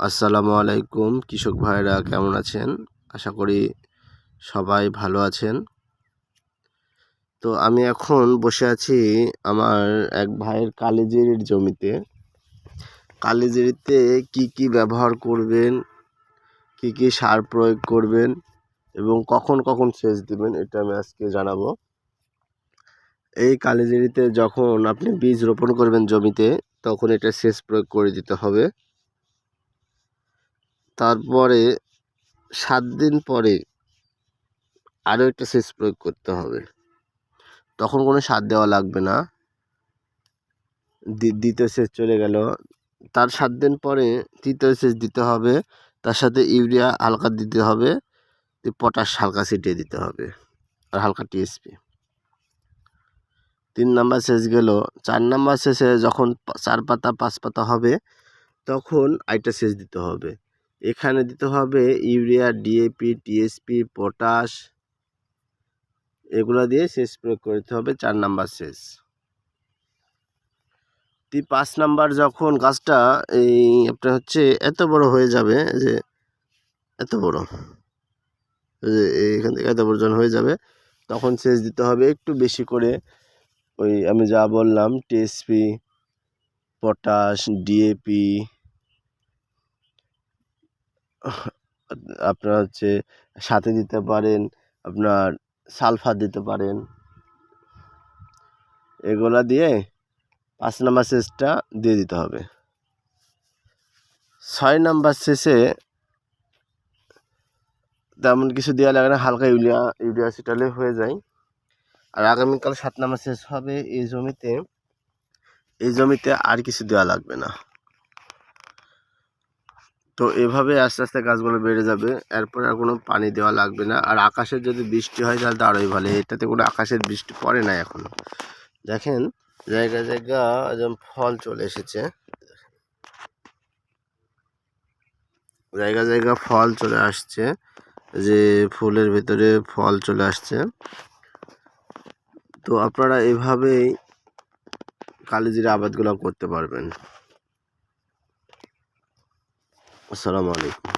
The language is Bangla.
আসসালামু আলাইকুম কৃষক ভাইরা কেমন আছেন? আশা করি সবাই ভালো আছেন। তো আমি এখন বসে আছি আমার এক ভাইয়ের কালিজিরির জমিতে। কালিজিরিতে কি ব্যবহার করবেন, কি সার প্রয়োগ করবেন এবং কখন সেচ দিবেন এটা আমি আজকে জানাবো। এই কালিজিরিতে যখন আপনি বীজ রোপণ করবেন জমিতে তখন এটা সেচ প্রয়োগ করে দিতে হবে। তারপরে 7 দিন পরে আরও একটা সেচ প্রয়োগ করতে হবে। তখন কোনো সার দেওয়া লাগবে না, দ্বিতীয় সেচ চলে গেল। তার 7 দিন পরে তৃতীয় সেচ দিতে হবে, তার সাথে ইউরিয়া হালকা দিতে হবে, পটাশ হালকা ছিটিয়ে দিতে হবে আর হালকা টিএসপি। 3 নাম্বার সেচ গেল। 4 নাম্বার সেচে যখন 4 পাতা 5 পাতা হবে তখন আরেকটা সেচ দিতে হবে। এখানে দিতে হবে ইউরিয়া, ডিএপি, টিএসপি, পটাশ, এগুলো দিয়ে সেচ প্রয়োগ করতে হবে 4 নাম্বার সেচ। 5 নাম্বার যখন গাছটা আপনার এত বড় হয়ে যাবে, যে এত বড়, যে এখান থেকে এত বড় যখন হয়ে যাবে তখন সেচ দিতে হবে একটু বেশি করে। আমি যা বললাম, টিএসপি, পটাশ, ডিএপি, আপনার সাথে দিতে পারেন আপনার সালফার দিতে পারেন। এগুলা দিয়ে 5 নাম্বার সেচটা দিয়ে দিতে হবে। 6 নাম্বার সেচে তেমন কিছু দেওয়া লাগে না, হালকা ইউরিয়া ছিটালে হয়ে যায়। আর আগামীকাল 7 নাম্বার সেচ হবে এই জমিতে আর কিছু দেওয়া লাগবে না। তো এভাবে আস্তে আস্তে গাছগুলো বেড়ে যাবে, এরপর আর কোনো পানি দেওয়া লাগবে না। আর আকাশের যদি বৃষ্টি হয় তাহলে তো আরোই ভালো। এটাতে কোনো আকাশের বৃষ্টি পড়ে না এখনো। দেখেন জায়গা যেমন ফল চলে এসেছে, জায়গা ফল চলে আসছে, যে ফুলের ভিতরে ফল চলে আসছে। তো আপনারা এভাবেই কালিজিরা আবাদগুলো করতে পারবেন। আসসালামু আলাইকুম।